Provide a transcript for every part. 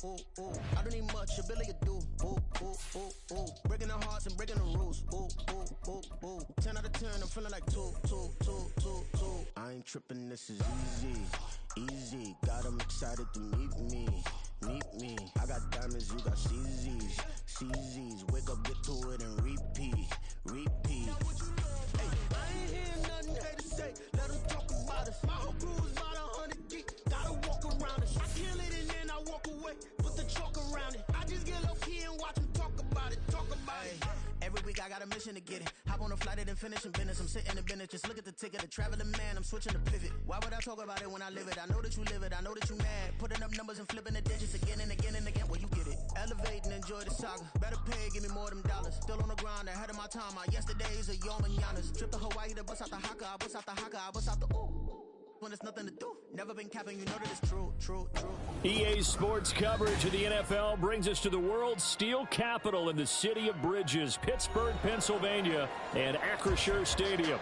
ooh, ooh. I don't need much, ability to do. Ooh, ooh, ooh, ooh. Breaking the hearts and breaking the rules. Ooh, ooh, ooh, ooh. 10 out of 10, I'm feeling like 2. I ain't tripping, this is easy, easy. Got 'em excited to meet me. I got diamonds, you got CZs. Wake up, get to it, and repeat. Hey, I ain't hearing nothing haters say. Let them talk about us. My whole crew is about 100 deep. Gotta walk around us. I kill it and then I walk away. Put the chalk around it. I just get low key and watch them talk about it. Every week I got a mission to get it. Hop on a flight and then finish in business. I'm sitting in business. Just look at the ticket. The traveling man. I'm switching to pivot. Why would I talk about it when I live it? I know that you live it. I know that you mad. Putting up numbers and flipping the digits again and again and again. Well, you get it. Elevate and enjoy the saga. Better pay, give me more them dollars. Still on the grind, ahead of my time. My yesterdays are your mananas. Trip to Hawaii to bust out the haka. I bust out the haka. I bust out the ooh. When there's nothing to do. Never been capping, you know that it's true. EA Sports coverage of the NFL brings us to the world's steel capital in the city of Bridges, Pittsburgh, Pennsylvania, and Acrisure Stadium.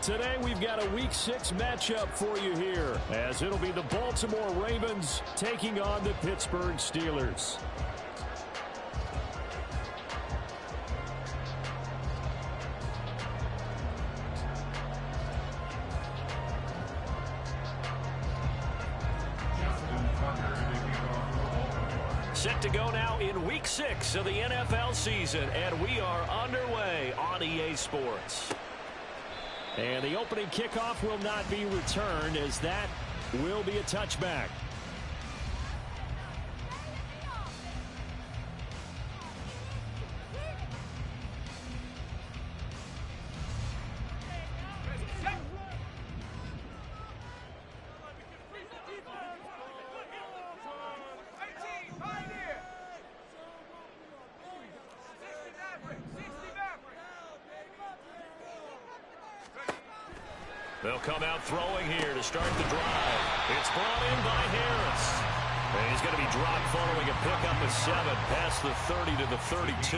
Today we've got a Week 6 matchup for you here, as it'll be the Baltimore Ravens taking on the Pittsburgh Steelers. Set to go now in Week 6 of the NFL season, and we are underway on EA Sports. And the opening kickoff will not be returned, as that will be a touchback. They'll come out throwing here to start the drive. It's brought in by Harris. And he's going to be dropped following a pickup of 7 past the 30 to the 32.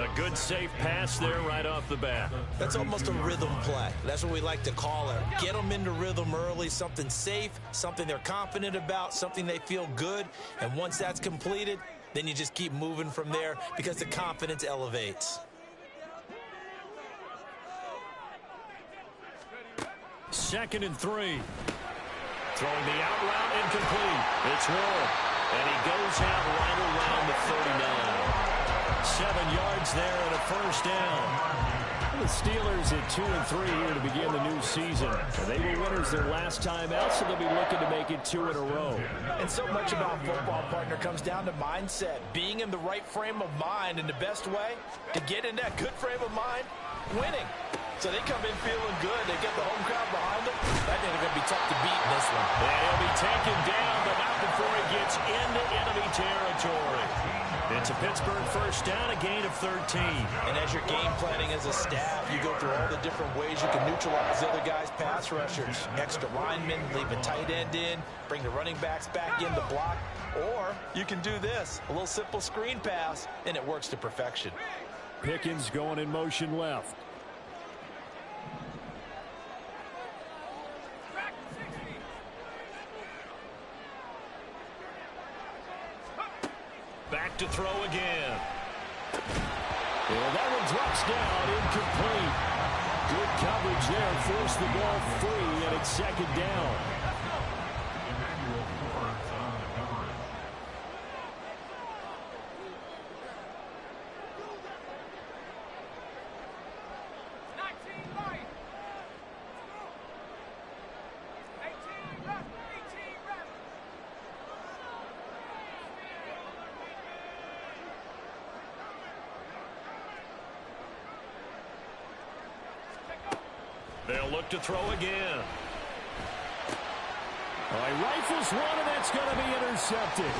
A good, safe pass there right off the bat. That's almost a rhythm play. That's what we like to call it. Get them into rhythm early, something safe, something they're confident about, something they feel good. And once that's completed, then you just keep moving from there because the confidence elevates. Second and 3. Throwing the out route incomplete. It's Warren. And he goes out right around the 39. 7 yards there and a first down. The Steelers at 2-3 here to begin the new season. And they were winners their last time out, so they'll be looking to make it 2 in a row. And so much about football, partner, comes down to mindset. Being in the right frame of mind, and the best way to get in that good frame of mind, winning. So they come in feeling good. They get the home crowd behind them. I think they're going to be tough to beat in this one. And he'll be taken down, but not before he gets into enemy territory. It's a Pittsburgh first down, a gain of 13. And as you're game planning as a staff, you go through all the different ways you can neutralize the other guys' pass rushers. Extra linemen, leave a tight end in, bring the running backs back in to block. Or you can do this, a little simple screen pass, and it works to perfection. Pickens going in motion left. Back to throw again. And that one drops down, incomplete. Good coverage there, forced the ball free, and it's second down. They'll look to throw again. He rifles one, and that's going to be intercepted.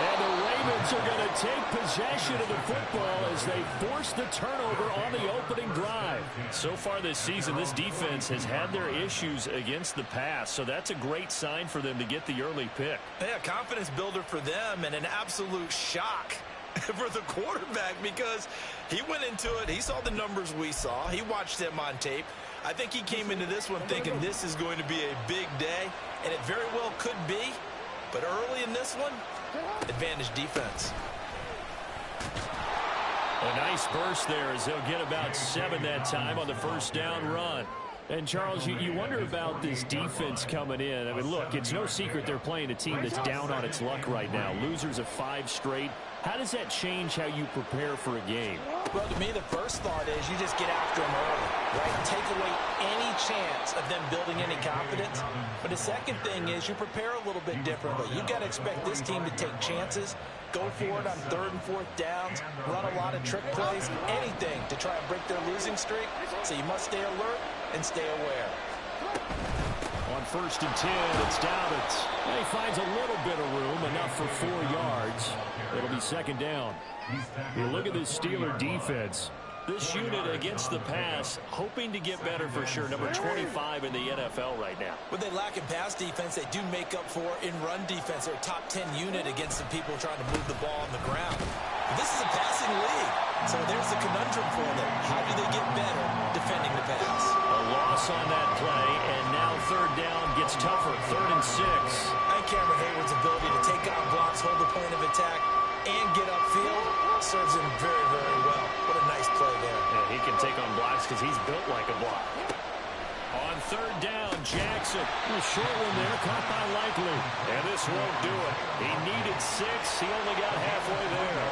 And the Ravens are going to take possession of the football as they force the turnover on the opening drive. So far this season, this defense has had their issues against the pass, so that's a great sign for them to get the early pick. Yeah, confidence builder for them, and an absolute shock for the quarterback because he went into it. He saw the numbers we saw. He watched them on tape. I think he came into this one thinking this is going to be a big day, and it very well could be. But early in this one, advantage defense. A nice burst there as they'll get about 7 that time on the first down run. And, Charles, you wonder about this defense coming in. I mean, look, it's no secret they're playing a team that's down on its luck right now. Losers of 5 straight. How does that change how you prepare for a game? Well, to me, the first thought is you just get after them early, right? Take away any chance of them building any confidence. But the second thing is you prepare a little bit differently. You've got to expect this team to take chances, go for it on 3rd and 4th downs, run a lot of trick plays, anything to try and break their losing streak. So you must stay alert and stay aware. On 1st and 10, it's Dobbins. And he finds a little bit of room, enough for 4 yards. It'll be 2nd down. You look at this Steeler defense. This unit against the pass, hoping to get better for sure. Number 25 in the NFL right now. What they lack in pass defense, they do make up for in run defense. They're a top 10 unit against the people trying to move the ball on the ground. This is a passing league, so there's the conundrum for them. How do they get better defending the pass? A loss on that play, and now 3rd down gets tougher. 3rd and 6. And Cameron Hayward's ability to take on blocks, hold the point of attack, and get upfield serves him very, very well. What a nice play there. Yeah, he can take on blocks because he's built like a block. On 3rd down, Jackson. A short one there, caught by Likely. And this won't do it. He needed 6. He only got halfway there.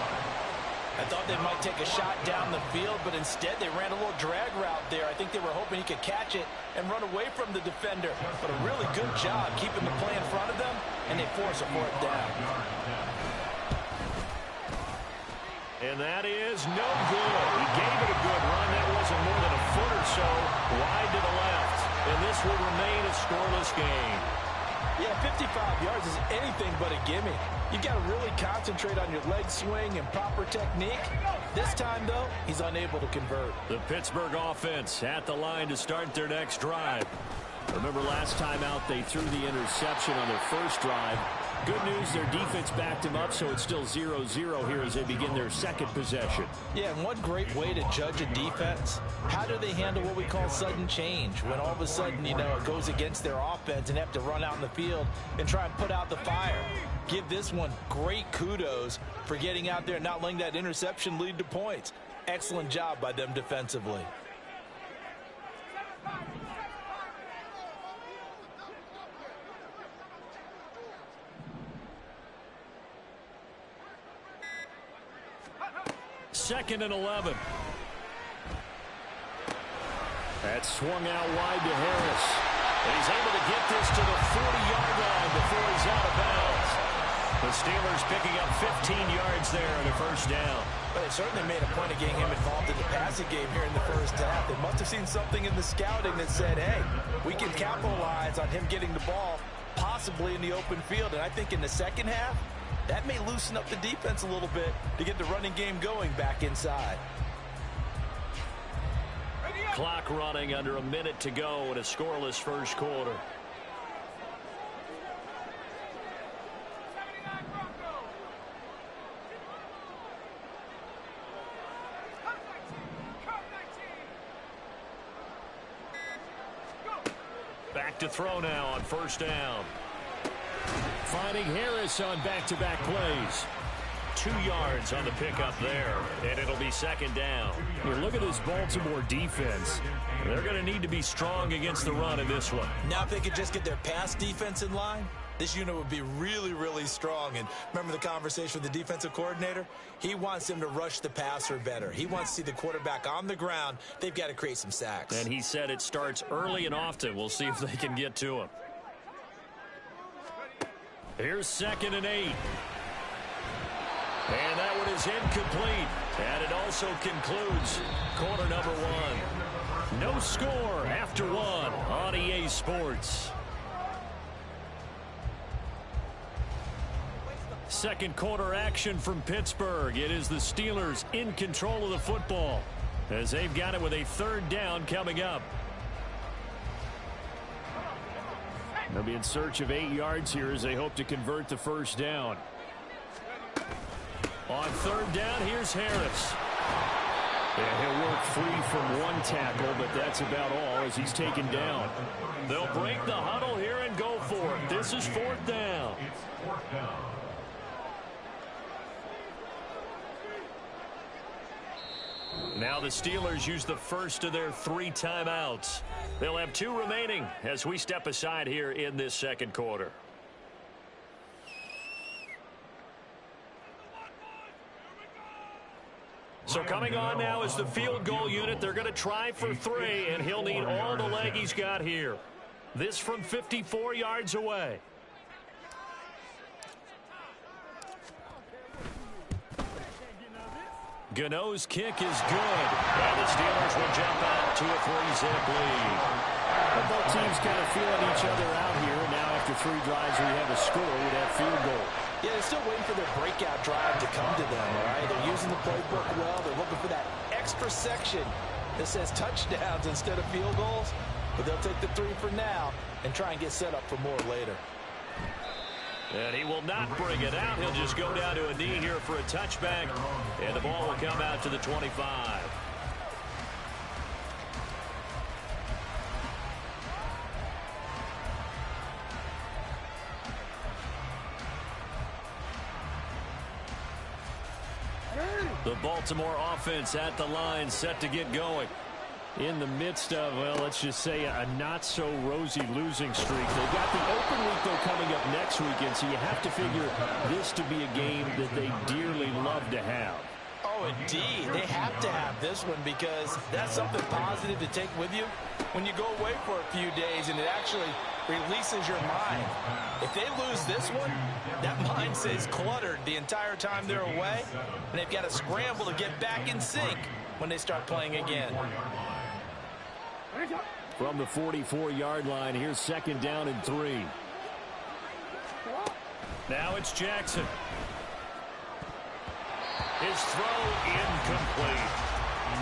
I thought they might take a shot down the field, but instead they ran a little drag route there. I think they were hoping he could catch it and run away from the defender. But a really good job keeping the play in front of them, and they force a 4th down. And that is no good. He gave it a good run. That wasn't more than a foot or so wide to the left. And this will remain a scoreless game. Yeah, 55 yards is anything but a gimme. You got to really concentrate on your leg swing and proper technique. This time, though, he's unable to convert. The Pittsburgh offense at the line to start their next drive. Remember last time out they threw the interception on their first drive. Good news, their defense backed him up, so it's still 0-0 here as they begin their 2nd possession. Yeah, and one great way to judge a defense, how do they handle what we call sudden change? When all of a sudden, you know, it goes against their offense and have to run out in the field and try and put out the fire. Give this one great kudos for getting out there and not letting that interception lead to points. Excellent job by them defensively. Second and 11. That swung out wide to Harris. And he's able to get this to the 40-yard line before he's out of bounds. The Steelers picking up 15 yards there on a 1st down. But they certainly made a point of getting him involved in the passing game here in the first half. They must have seen something in the scouting that said, hey, we can capitalize on him getting the ball possibly in the open field. And I think in the second half, that may loosen up the defense a little bit to get the running game going back inside. Clock running, under a minute to go in a scoreless first quarter. Back to throw now on 1st down. Finding Harris on back-to-back plays. 2 yards on the pickup there, and it'll be 2nd down. You look at this Baltimore defense. They're going to need to be strong against the run in this one. Now if they could just get their pass defense in line, this unit would be really, really strong. And remember the conversation with the defensive coordinator? He wants them to rush the passer better. He wants to see the quarterback on the ground. They've got to create some sacks. And he said it starts early and often. We'll see if they can get to him. Here's 2nd and 8. And that one is incomplete. And it also concludes quarter number 1. No score after 1 on EA Sports. Second quarter action from Pittsburgh. It is the Steelers in control of the football as they've got it with a 3rd down coming up. They'll be in search of 8 yards here as they hope to convert the 1st down. On 3rd down, here's Harris. And he'll work free from 1 tackle, but that's about all as he's taken down. They'll break the huddle here and go for it. This is 4th down. Now the Steelers use the first of their 3 timeouts. They'll have 2 remaining as we step aside here in this second quarter. So coming on now is the field goal unit. They're going to try for 3, and he'll need all the leg he's got here. This from 54 yards away. Gano's kick is good. And the Steelers will jump out to a 3-zip lead. Both teams kind of feeling each other out here. Now after 3 drives, we have a score with that field goal. Yeah, they're still waiting for their breakout drive to come to them, all right? They're using the playbook well. They're looking for that extra section that says touchdowns instead of field goals. But they'll take the 3 for now and try and get set up for more later. And he will not bring it out. He'll just go down to a knee here for a touchback. And the ball will come out to the 25. The Baltimore offense at the line, set to get going. In the midst of, well, let's just say a not-so-rosy losing streak. They've got the open week, though, coming up next weekend, so you have to figure this to be a game that they dearly love to have. Oh, indeed. They have to have this one because that's something positive to take with you when you go away for a few days, and it actually releases your mind. If they lose this one, that mind stays cluttered the entire time they're away, and they've got to scramble to get back in sync when they start playing again. From the 44-yard line, here's 2nd down and 3. Now it's Jackson. His throw incomplete.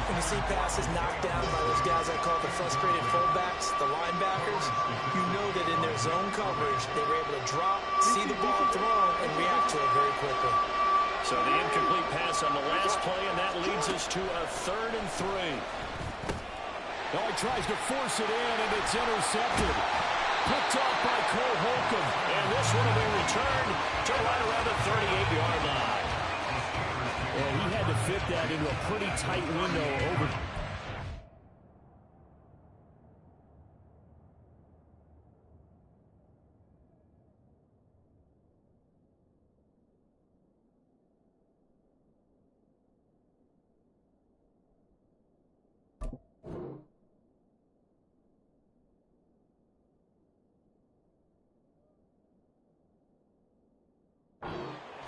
When you see passes knocked down by those guys I call the frustrated fullbacks, the linebackers, you know that in their zone coverage, they were able to drop, see the ball thrown, and react to it very quickly. So the incomplete pass on the last play, and that leads us to a 3rd and 3. Oh, he tries to force it in, and it's intercepted. Picked off by Cole Holcomb. And this one will be returned to right around the 38-yard line. And he had to fit that into a pretty tight window over.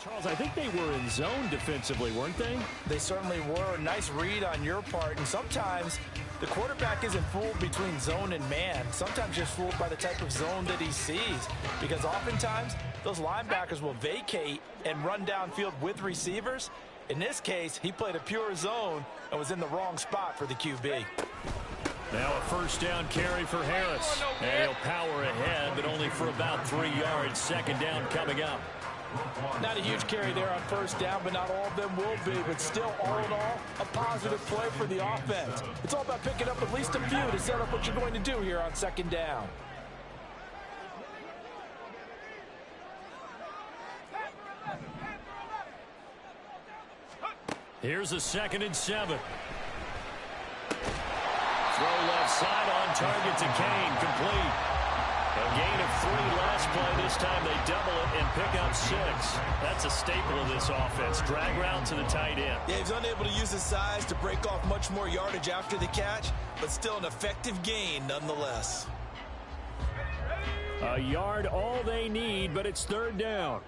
Charles, I think they were in zone defensively, weren't they? They certainly were. Nice read on your part. And sometimes the quarterback isn't fooled between zone and man. Sometimes just fooled by the type of zone that he sees. Because oftentimes those linebackers will vacate and run downfield with receivers. In this case, he played a pure zone and was in the wrong spot for the QB. Now a 1st down carry for Harris. And he'll power ahead, but only for about 3 yards. 2nd down coming up. Not a huge carry there on 1st down, but not all of them will be. But still, all in all, a positive play for the offense. It's all about picking up at least a few to set up what you're going to do here on 2nd down. Here's a 2nd and 7. Throw left side on target to Kane, complete. A gain of 3 last play. This time they double it and pick up 6. That's a staple of this offense. Drag route to the tight end. Yeah, he's unable to use his size to break off much more yardage after the catch, but still an effective gain nonetheless. A yard all they need, but it's 3rd down.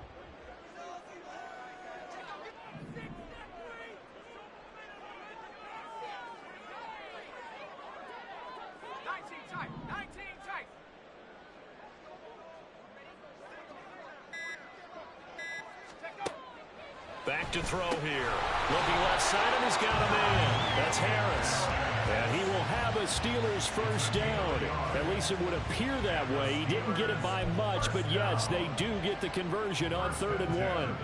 Back to throw here. Looking left side, and he's got a man. That's Harris. And he will have a Steelers 1st down. At least it would appear that way. He didn't get it by much, but yes, they do get the conversion on 3rd and 1.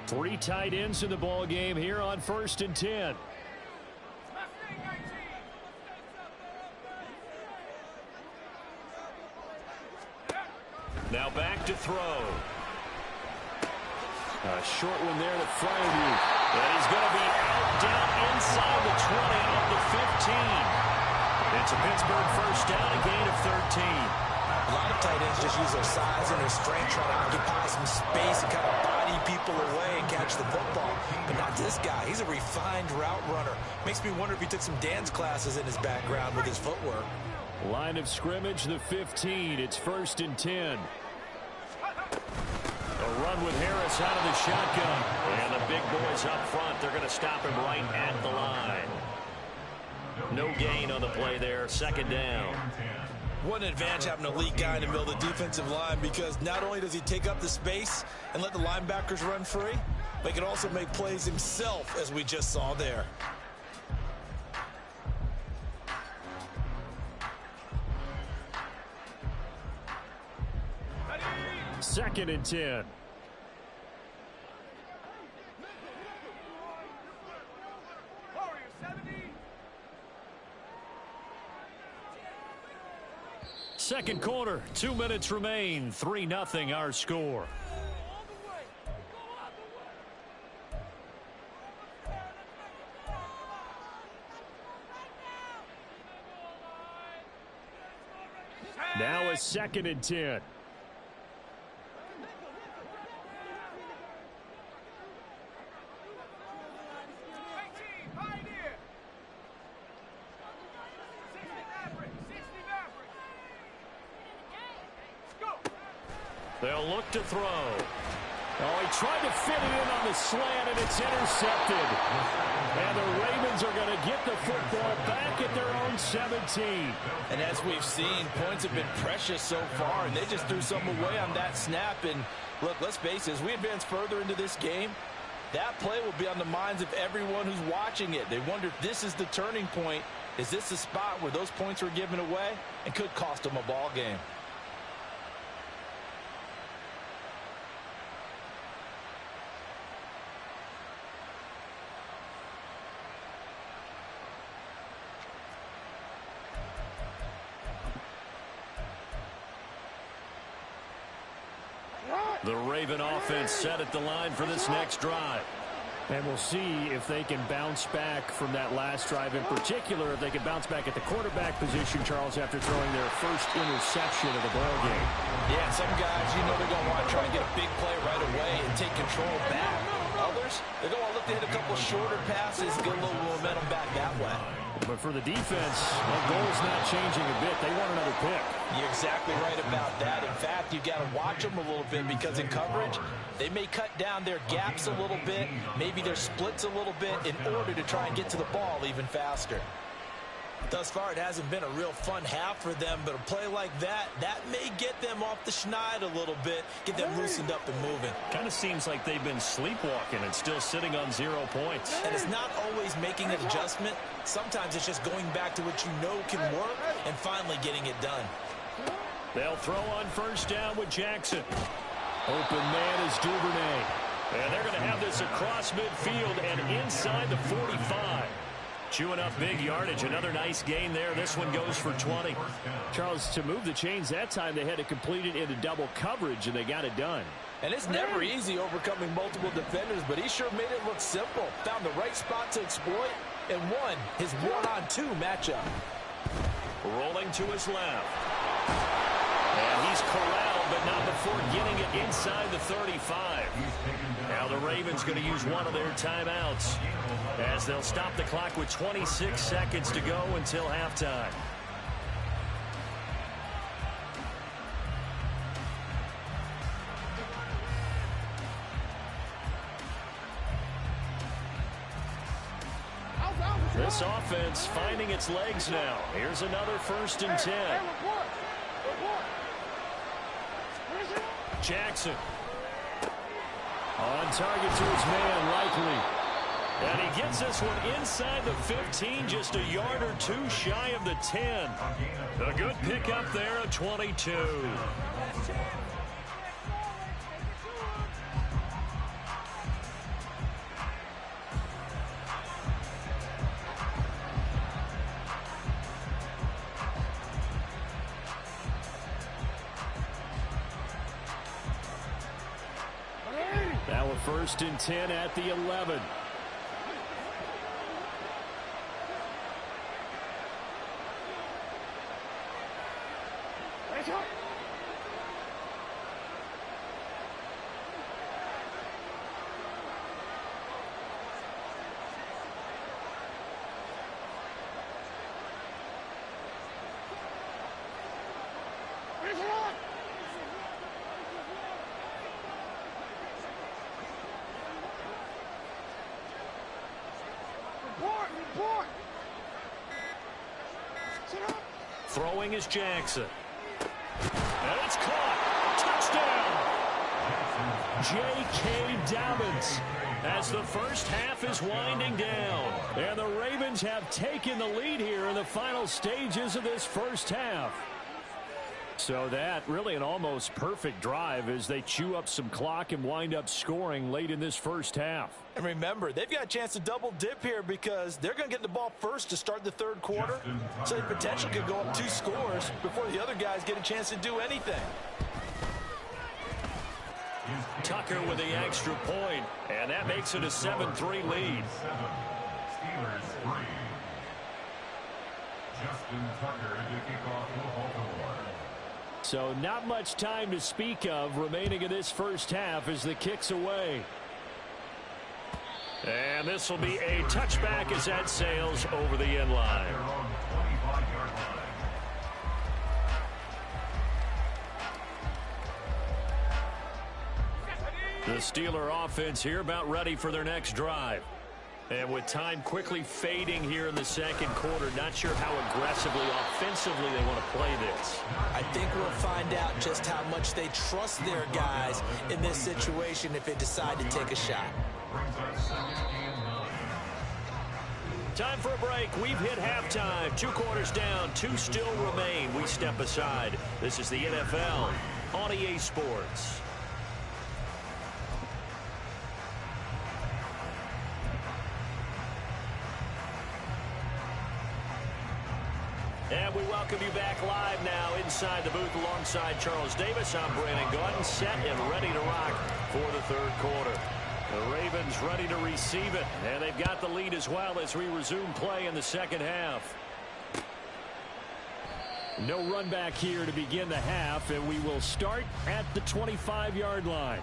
3 tight ends in the ball game here on 1st and 10. Now back to throw. A short one there to Freiermuth. And he's going to be out down inside the 20 off the 15. It's a Pittsburgh first down, a gain of 13. A lot of tight ends just use their size and their strength, trying to occupy some space and kind of body people away and catch the football. But not this guy. He's a refined route runner. Makes me wonder if he took some dance classes in his background with his footwork. Line of scrimmage, the 15. It's 1st and 10. A run with Harris out of the shotgun. And the big boys up front, they're going to stop him right at the line. No gain on the play there. 2nd down. What an advantage having an elite guy in the middle of the defensive line, because not only does he take up the space and let the linebackers run free, but he can also make plays himself, as we just saw there. Second and 10. Second quarter, 2 minutes remain. 3-0 our score. Now a 2nd and 10. They'll look to throw. Oh, he tried to fit it in on the slant, and it's intercepted. And the Ravens are going to get the football back at their own 17. And as we've seen, points have been precious so far, and they just threw something away on that snap. And look, let's face it, as we advance further into this game, that play will be on the minds of everyone who's watching it. They wonder if this is the turning point. Is this the spot where those points were given away and could cost them a ball game? The Raven offense set at the line for this next drive. And we'll see if they can bounce back from that last drive, in particular, if they can bounce back at the quarterback position, Charles, after throwing their first interception of the ball game. Yeah, some guys, they're going to want to try and get a big play right away and take control back. Others, they're going to look to hit a couple shorter passes, get a little momentum back that way. But for the defense, that goal's not changing a bit. They want another pick. You're exactly right about that. In fact, you've got to watch them a little bit, because in coverage, they may cut down their gaps a little bit, maybe their splits a little bit, in order to try and get to the ball even faster. Thus far, it hasn't been a real fun half for them, but a play like that may get them off the schneid a little bit, get them loosened up and moving. Kind of seems like they've been sleepwalking and still sitting on 0 points. And it's not always making an adjustment. Sometimes it's just going back to what you know can work and finally getting it done. They'll throw on first down with Jackson. Open man is Duvernay. And they're going to have this across midfield and inside the 45. Chewing up big yardage. Another nice gain there. This one goes for 20. Charles, to move the chains that time, they had to complete it into double coverage, and they got it done. And it's never easy overcoming multiple defenders, but he sure made it look simple. Found the right spot to exploit and won his 1-on-2 matchup. Rolling to his left. And he's corralled, but not before getting it inside the 35. Now the Ravens going to use one of their timeouts, as they'll stop the clock with 26 seconds to go until halftime. This offense finding its legs now. Here's another 1st and 10. Jackson. On target to his man, Likely. And he gets this one inside the 15, just a yard or two shy of the 10. A good pickup there at 22. first and 10 at the 11. Throwing is Jackson. And it's caught. Touchdown. J.K. Dobbins as the first half is winding down. And the Ravens have taken the lead here in the final stages of this first half. So that really an almost perfect drive as they chew up some clock and wind up scoring late in this first half. And remember, they've got a chance to double dip here because they're going to get the ball first to start the third quarter. So they potentially could go up 2 scores before the other guys get a chance to do anything. Tucker with the extra point, and that makes it a 7-3 lead. Steelers 3. Justin Tucker to kick off for Baltimore. So not much time to speak of remaining in this first half as the kick's away. And this will be a touchback as that sails over the end line. The Steeler offense here about ready for their next drive. And with time quickly fading here in the second quarter, not sure how aggressively, offensively they want to play this. I think we'll find out just how much they trust their guys in this situation if they decide to take a shot. Time for a break. We've hit halftime. 2 quarters down, 2 still remain. We step aside. This is the NFL on EA Sports. And we welcome you back live now inside the booth alongside Charles Davis. I'm Brandon Gaudin, set and ready to rock for the third quarter. The Ravens ready to receive it, and they've got the lead as well as we resume play in the second half. No run back here to begin the half, and we will start at the 25-yard line.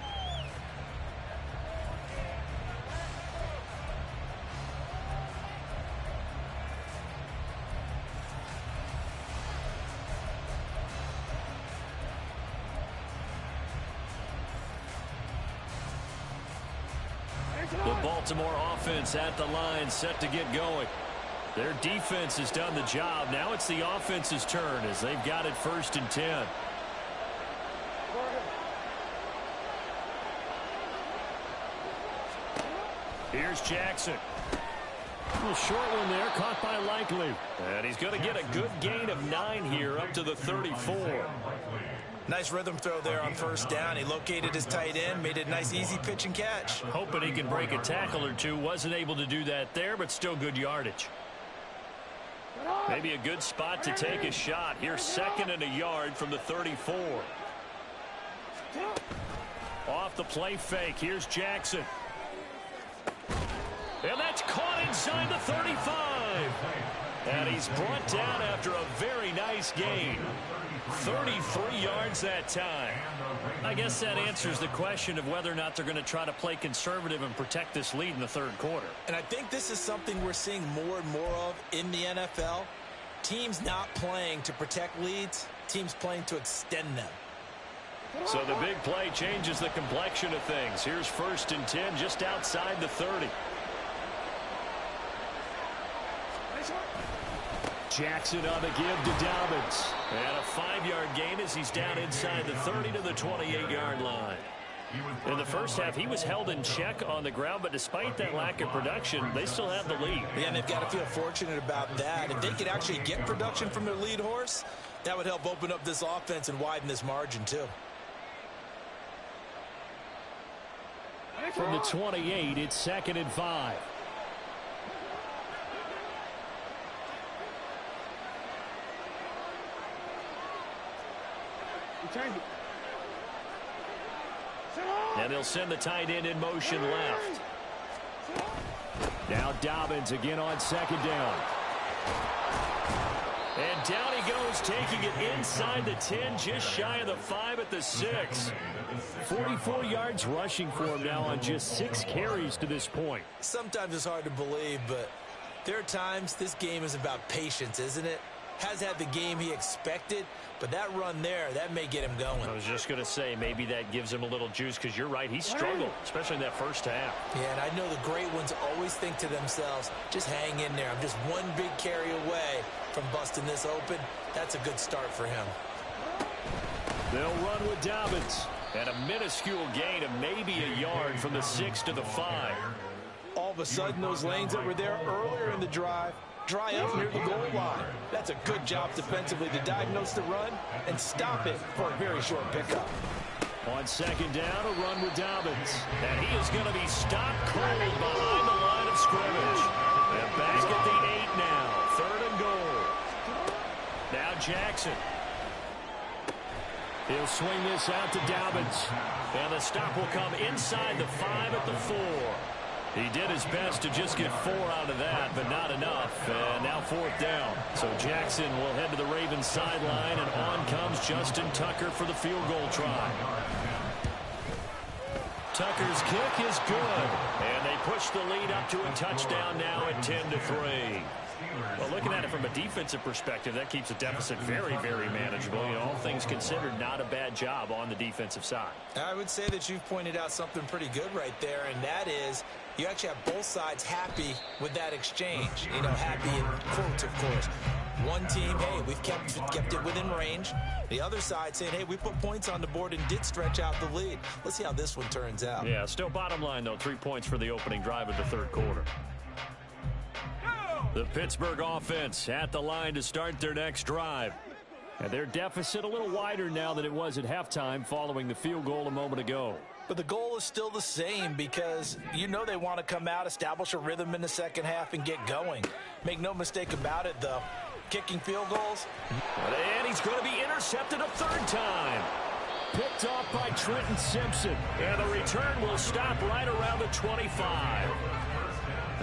The Baltimore offense at the line, set to get going. Their defense has done the job. Now it's the offense's turn as they've got it first and 10. Here's Jackson. A short one there, caught by Likely. And he's going to get a good gain of 9 here, up to the 34. Nice rhythm throw there on first down. He located his tight end, made it a nice easy pitch and catch. Hoping he can break a tackle or two. Wasn't able to do that there, but still good yardage. Maybe a good spot to take a shot. Here's 2nd and a yard from the 34. Off the play fake. Here's Jackson. And that's caught inside the 35. And he's brought down after a very nice gain. 33 yards that time. I guess that answers the question of whether or not they're going to try to play conservative and protect this lead in the third quarter. And I think this is something we're seeing more and more of in the NFL. Teams not playing to protect leads, teams playing to extend them. So the big play changes the complexion of things. Here's 1st and 10 just outside the 30. Jackson on the give to Dobbins. And a 5-yard gain as he's down inside the 30 to the 28-yard line. In the first half, he was held in check on the ground, but despite that lack of production, they still have the lead. Yeah, and they've got to feel fortunate about that. If they could actually get production from their lead horse, that would help open up this offense and widen this margin, too. From the 28, it's 2nd and 5. And they'll send the tight end in motion left. Now Dobbins again on second down. And down he goes, taking it inside the 10, just shy of the 5 at the 6. 44 yards rushing for him now on just 6 carries to this point. Sometimes it's hard to believe, but there are times this game is about patience, isn't it? Has had the game he expected, but that run there, that may get him going. I was just going to say, maybe that gives him a little juice, because you're right, he struggled, especially in that first half. Yeah, and I know the great ones always think to themselves, just hang in there. I'm just one big carry away from busting this open. That's a good start for him. They'll run with Dobbins. And a minuscule gain of maybe a yard from the 6 to the 5. All of a sudden, those lanes that were there earlier in the drive dry up near the goal line. That's a good job defensively to diagnose the run and stop it for a very short pickup. On second down, a run with Dobbins. And he is going to be stopped cold behind the line of scrimmage. And back at the 8 now. 3rd and goal. Now Jackson. He'll swing this out to Dobbins. And the stop will come inside the 5 at the 4. He did his best to just get 4 out of that, but not enough. And now 4th down. So Jackson will head to the Ravens sideline, and on comes Justin Tucker for the field goal try. Tucker's kick is good. And they push the lead up to a touchdown now at 10-3. Well, looking at it from a defensive perspective, that keeps the deficit very, very manageable. You know, all things considered, not a bad job on the defensive side. I would say that you've pointed out something pretty good right there, and that is you actually have both sides happy with that exchange. You know, happy in quotes, of course. One team, hey, we've kept it within range. The other side saying, hey, we put points on the board and did stretch out the lead. Let's see how this one turns out. Yeah, still bottom line, though, 3 points for the opening drive of the 3rd quarter. The Pittsburgh offense at the line to start their next drive. And their deficit a little wider now than it was at halftime following the field goal a moment ago. But the goal is still the same because you know they want to come out, establish a rhythm in the second half, and get going. Make no mistake about it, though. Kicking field goals. And he's going to be intercepted a 3rd time. Picked off by Trenton Simpson. And the return will stop right around the 25.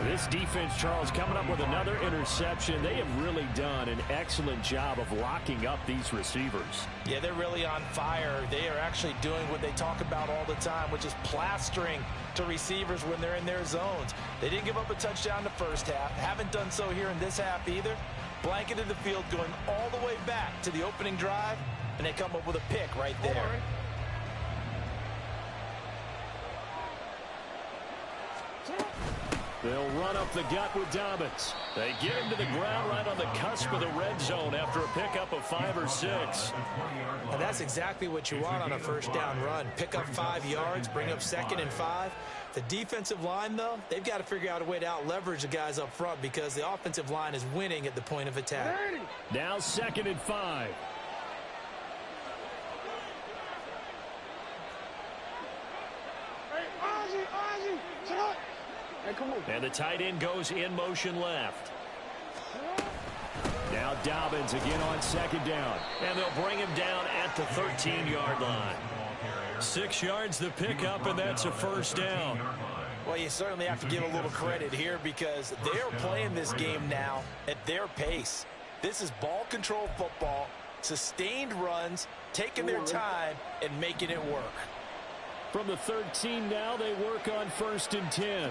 This defense, Charles, coming up with another interception. They have really done an excellent job of locking up these receivers. Yeah, they're really on fire. They are actually doing what they talk about all the time, which is plastering to receivers when they're in their zones. They didn't give up a touchdown the first half. Haven't done so here in this half either. Blanketed the field going all the way back to the opening drive, and they come up with a pick right there. They'll run up the gut with Dobbins. They get him to the ground right on the cusp of the red zone after a pickup of 5 or 6. And that's exactly what you want on a first down run. Pick up 5 yards, bring up 2nd and 5. The defensive line, though, they've got to figure out a way to out-leverage the guys up front because the offensive line is winning at the point of attack. Now 2nd and 5. And the tight end goes in motion left. Now Dobbins again on 2nd down. And they'll bring him down at the 13-yard line. 6 yards the pickup, and that's a 1st down. Well, you certainly have to give a little credit here because they are playing this game now at their pace. This is ball control football, sustained runs, taking their time, and making it work. From the 13 now, they work on 1st and 10.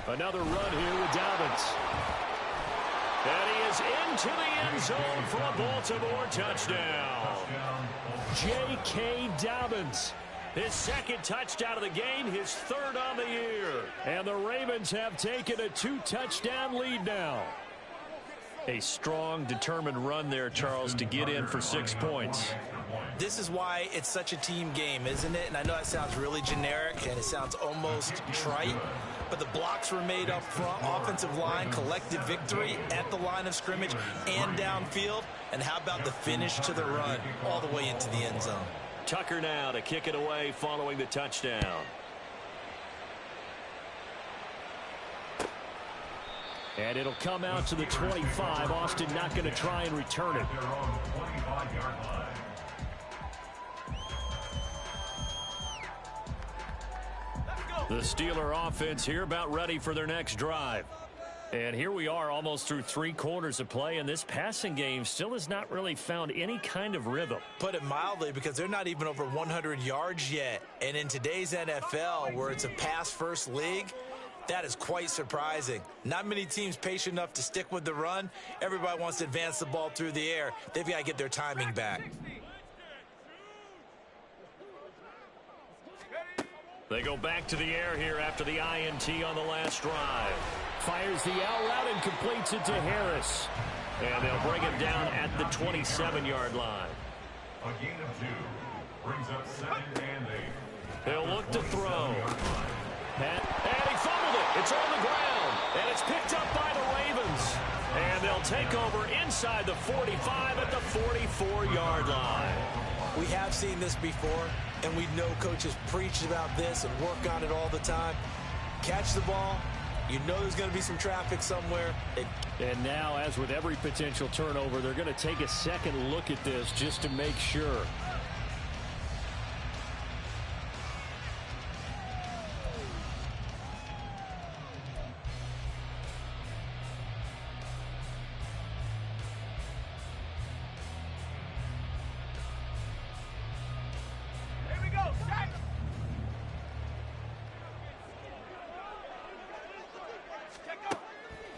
Another run here with Dobbins. And he is into the end zone for a Baltimore touchdown. J.K. Dobbins. His 2nd touchdown of the game, his 3rd on the year. And the Ravens have taken a 2-touchdown lead now. A strong, determined run there, Charles, to get in for 6 points. This is why it's such a team game, isn't it? And I know that sounds really generic and it sounds almost trite, but the blocks were made up front. Offensive line, collected victory at the line of scrimmage and downfield. And how about the finish to the run all the way into the end zone? Tucker now to kick it away following the touchdown. And it'll come out to the 25. Austin not going to try and return it. The Steeler offense here about ready for their next drive. And here we are almost through 3 quarters of play, and this passing game still has not really found any kind of rhythm. Put it mildly, because they're not even over 100 yards yet. And in today's NFL, where it's a pass-first league, that is quite surprising. Not many teams patient enough to stick with the run. Everybody wants to advance the ball through the air. They've got to get their timing back. They go back to the air here after the INT on the last drive. Fires the out route and completes it to Harris. And they'll bring him down at the 27-yard line. A gain of 2 brings up 2nd and 8. He'll look to throw. And he fumbled it. It's on the ground. And it's picked up by the Ravens. And they'll take over inside the 45 at the 44-yard line. We have seen this before, and we know coaches preach about this and work on it all the time. Catch the ball. You know there's going to be some traffic somewhere. And now, as with every potential turnover, they're going to take a second look at this just to make sure.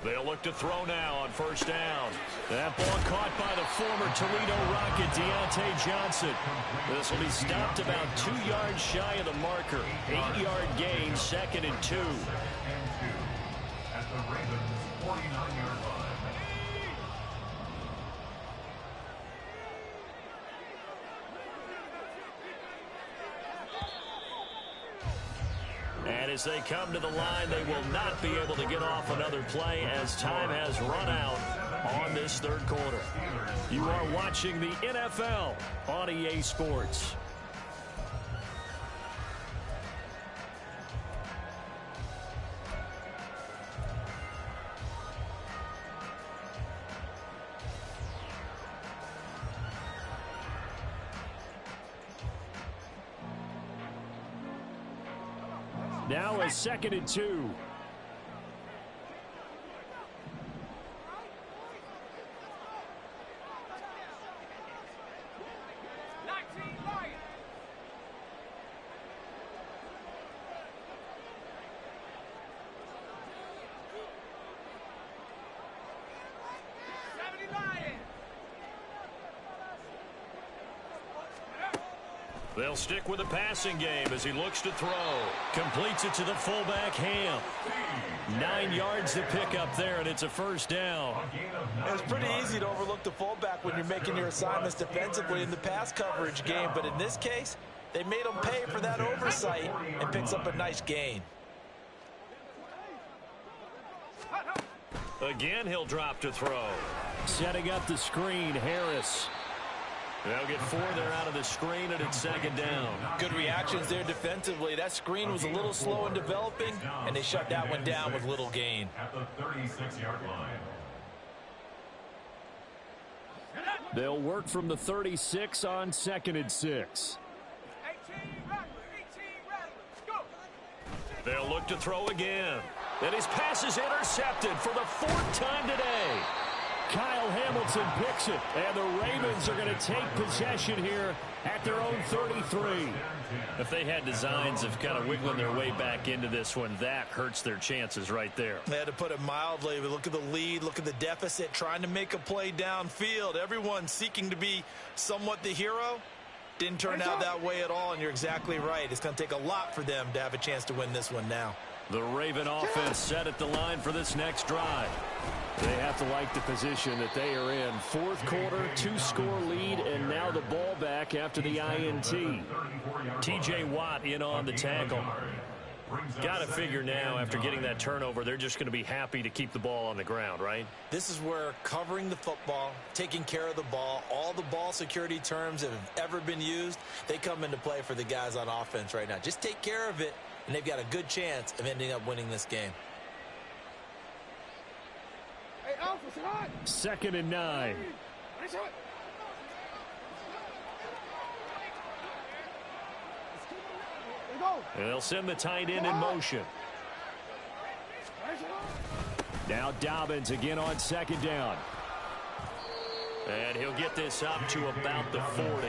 They'll look to throw now on first down. That ball caught by the former Toledo Rocket, Deontay Johnson. This will be stopped about 2 yards shy of the marker. 8-yard gain, 2nd and 2. At the Ravens' 49-yard line. And as they come to the line, they will not be able to get off another play as time has run out on this 3rd quarter. You are watching the NFL on EA Sports. Now a 2nd and 2. They'll stick with the passing game as he looks to throw. Completes it to the fullback, Ham. 9 yards to pick up there, and it's a first down. It's pretty easy to overlook the fullback when you're making your assignments defensively in the pass coverage game. But in this case, they made him pay for that oversight and picks up a nice gain. Again, he'll drop to throw. Setting up the screen, Harris. They'll get 4 there out of the screen, and it's 2nd down. Good reactions there defensively. That screen was a little slow in developing, and they shut that one down with little gain. At the 36-yard line. They'll work from the 36 on 2nd and 6. They'll look to throw again. And his pass is intercepted for the 4th time today. Kyle Hamilton picks it, and the Ravens are going to take possession here at their own 33. If they had designs of kind of wiggling their way back into this one, that hurts their chances right there. They had to put it mildly, but look at the lead, look at the deficit, trying to make a play downfield. Everyone seeking to be somewhat the hero. Didn't turn out that way at all, and you're exactly right. It's going to take a lot for them to have a chance to win this one now. The Raven offense set at the line for this next drive. They have to like the position that they are in. 4th quarter, 2-score lead, and now the ball back after the INT. T.J. Watt in on the tackle. Got to figure now, after getting that turnover, they're just going to be happy to keep the ball on the ground, right? This is where covering the football, taking care of the ball, all the ball security terms that have ever been used, they come into play for the guys on offense right now. Just take care of it, and they've got a good chance of ending up winning this game. 2nd and 9. And they'll send the tight end in motion. Now Dobbins again on second down. And he'll get this up to about the 40.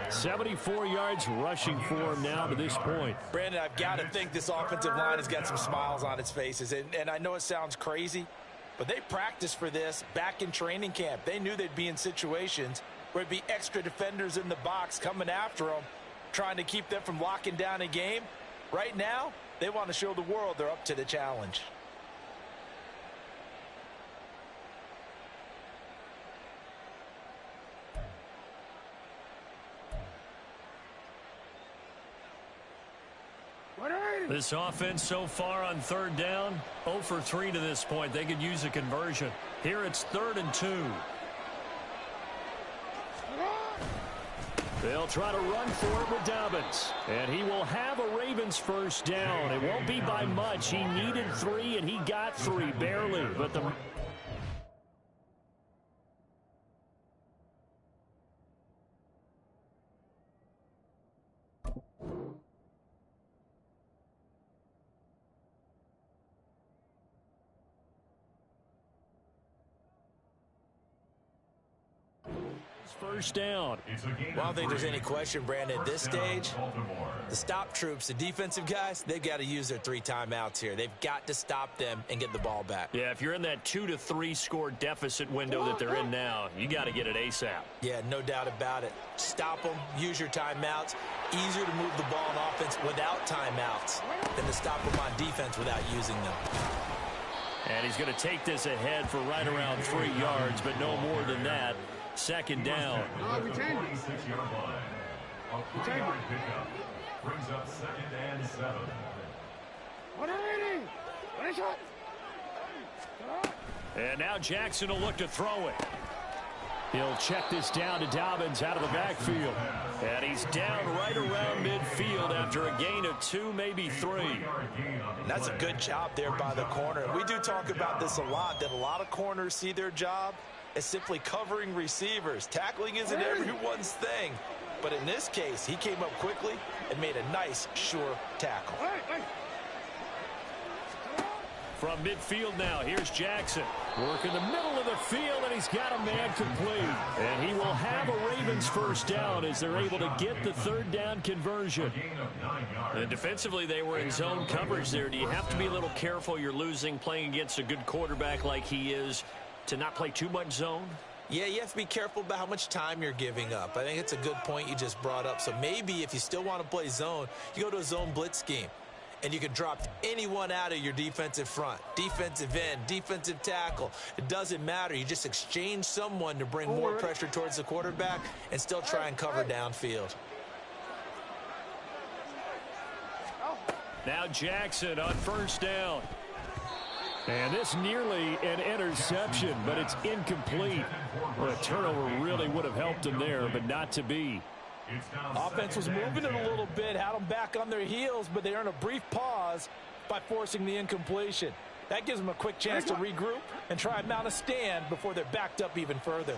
74 yards rushing for him now to this point. Brandon, I've got to think this offensive line has got some smiles on its faces. And I know it sounds crazy, but they practiced for this back in training camp. They knew they'd be in situations where it'd be extra defenders in the box coming after them, trying to keep them from locking down a game. Right now, they want to show the world they're up to the challenge. This offense so far on third down, 0 for 3 to this point. They could use a conversion. Here it's 3rd and 2. They'll try to run for it with Dobbins. And he will have a Ravens first down. It won't be by much. He needed 3, and he got 3, barely. But the... First down. Well, I don't think there's any question, Brandon, at this stage, the stop troops, the defensive guys, they've got to use their 3 timeouts here. They've got to stop them and get the ball back. Yeah, if you're in that 2 to 3 score deficit window that they're in now, you got to get it ASAP. Yeah, no doubt about it. Stop them, use your timeouts. Easier to move the ball on offense without timeouts than to stop them on defense without using them. And he's going to take this ahead for right around 3 yards, but no more than that. Second down. We take it. 4-yard pickup brings up 2nd and 7. And now Jackson will look to throw it. He'll check this down to Dobbins out of the backfield. And he's down right around midfield after a gain of 2, maybe 3. That's a good job there by the corner. We do talk about this a lot, that a lot of corners see their job as simply covering receivers. Tackling isn't everyone's thing. But in this case, he came up quickly and made a nice, sure tackle. From midfield now, here's Jackson. Work in the middle of the field, and he's got a man complete. And he will have a Ravens first down as they're able to get the 3rd down conversion. And defensively, they were in zone coverage there. Do you have to be a little careful? You're losing playing against a good quarterback like he is, to not play too much zone? Yeah, you have to be careful about how much time you're giving up. I think it's a good point you just brought up. So maybe if you still want to play zone, you go to a zone blitz scheme. And you can drop anyone out of your defensive front. Defensive end, defensive tackle. It doesn't matter. You just exchange someone to bring more pressure towards the quarterback and still try and cover downfield. Now Jackson on first down. And this nearly an interception, but it's incomplete. Well, a turnover really would have helped them there, but not to be. Offense was moving it a little bit, had them back on their heels, but they earned a brief pause by forcing the incompletion. That gives them a quick chance to regroup and try and mount a stand before they're backed up even further.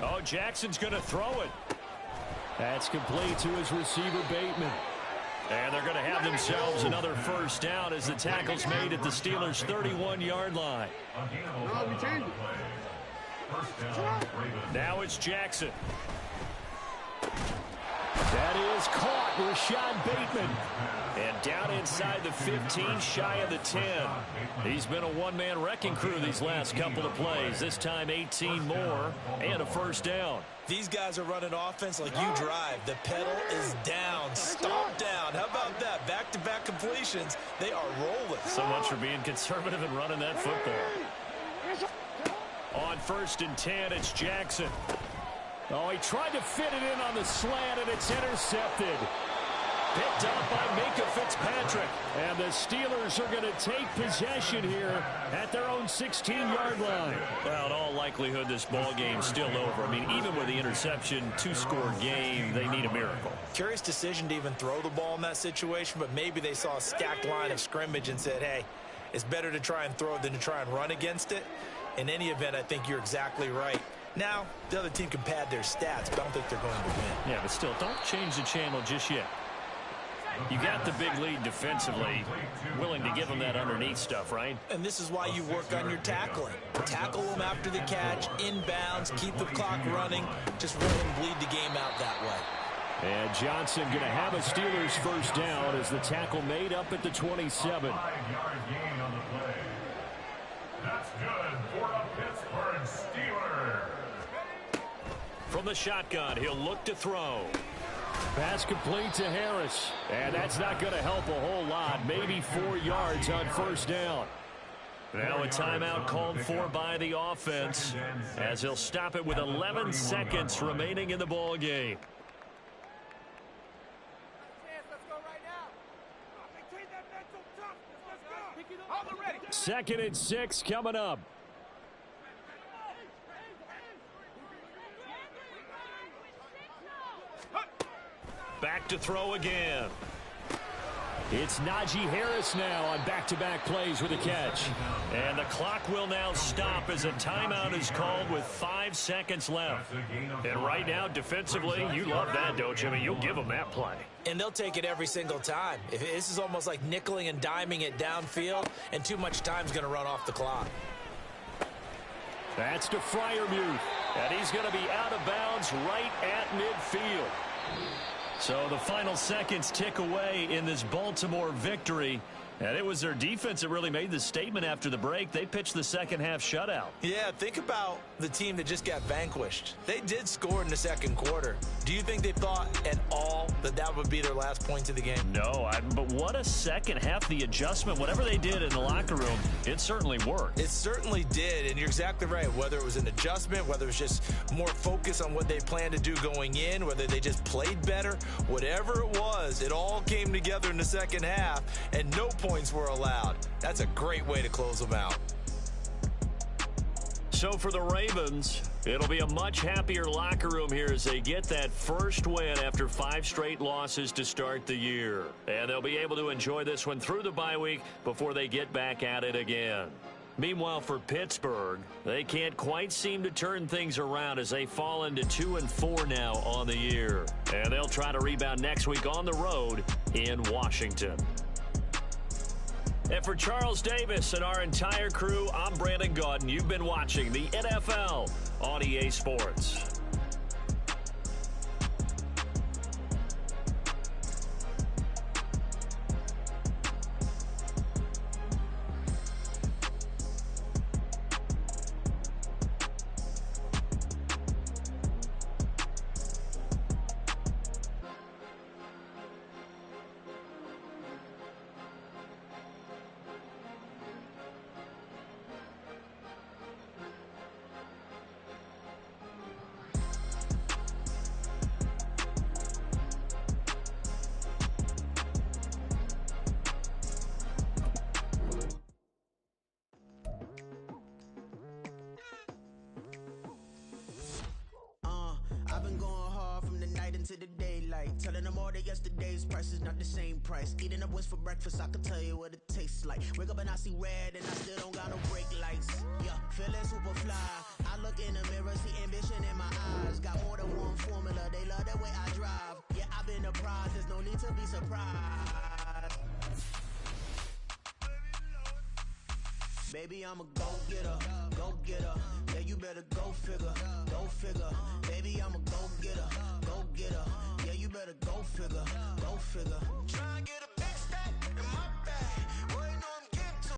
Oh, Jackson's going to throw it. That's complete to his receiver, Bateman. And they're going to have themselves another first down as the tackle's made at the Steelers' 31-yard line. Now it's Jackson. That is caught, Rashad Bateman. And down inside the 15, shy of the 10. He's been a one-man wrecking crew these last couple of plays. This time 18 more and a first down. These guys are running offense like you drive. The pedal is down, stop down. How about that? Back-to-back completions. They are rolling. So much for being conservative and running that football. On 1st and 10, it's Jackson. Oh, he tried to fit it in on the slant, and it's intercepted. Picked up by Minka Fitzpatrick. And the Steelers are going to take possession here at their own 16-yard line. Well, in all likelihood, this ball game's still over. I mean, even with the interception, 2-score game, they need a miracle. Curious decision to even throw the ball in that situation, but maybe they saw a stacked line of scrimmage and said, hey, It's better to try and throw it than to try and run against it. In any event, I think you're exactly right. Now, the other team can pad their stats, but I don't think they're going to win. Yeah, but still, don't change the channel just yet. You got the big lead defensively, willing to give them that underneath stuff, right? And this is why you work on your tackling. Tackle them after the catch, inbounds, keep the clock running. Just let them bleed the game out that way. And Johnson going to have a Steelers first down as the tackle made up at the 27. 5-yard gain on the play. That's good for the Pittsburgh Steelers. From the shotgun, he'll look to throw. Pass complete to Harris. And that's not going to help a whole lot. Maybe 4 yards on first down. Now a timeout called for by the offense as he'll stop it with 11 seconds remaining in the ball game. Second and 6 coming up. Back to throw again. It's Najee Harris now on back-to-back plays with a catch. And the clock will now stop as a timeout is called with 5 seconds left. And right now, defensively, you love that, don't you? I mean, you'll give them that play. And they'll take it every single time. This is almost like nickeling and diming it downfield, and too much time's going to run off the clock. That's to Freiermuth. And he's going to be out of bounds right at midfield. So the final seconds tick away in this Baltimore victory. And it was their defense that really made the statement after the break. They pitched the second half shutout. Yeah, think about the team that just got vanquished. They did score in the second quarter. Do you think they thought at all that that would be their last points of the game? No, but what a second half. The adjustment, whatever they did in the locker room, it certainly worked. It certainly did, and you're exactly right. Whether it was an adjustment, whether it was just more focus on what they planned to do going in, whether they just played better, whatever it was, it all came together in the second half, and no points were allowed. That's a great way to close them out. So for the Ravens, it'll be a much happier locker room here as they get that first win after 5 straight losses to start the year. And they'll be able to enjoy this one through the bye week before they get back at it again. Meanwhile, for Pittsburgh, they can't quite seem to turn things around as they fall into 2-4 now on the year. And they'll try to rebound next week on the road in Washington. And for Charles Davis and our entire crew, I'm Brandon Gaudin. You've been watching the NFL on EA Sports. To the daylight, telling them all that yesterday's price is not the same price. Eating up what's for breakfast, I can tell you what it tastes like. Wake up and I see red and I still don't got no brake lights. Yeah, feeling super fly. I look in the mirror, see ambition in my eyes. Got more than one formula, they love the way I drive. Yeah, I've been a prize, there's no need to be surprised. Baby, I'm a go-getter, go-getter. Yeah, you better go figure, go figure. Baby, I'm a go-getter, go-getter. Yeah, you better go figure.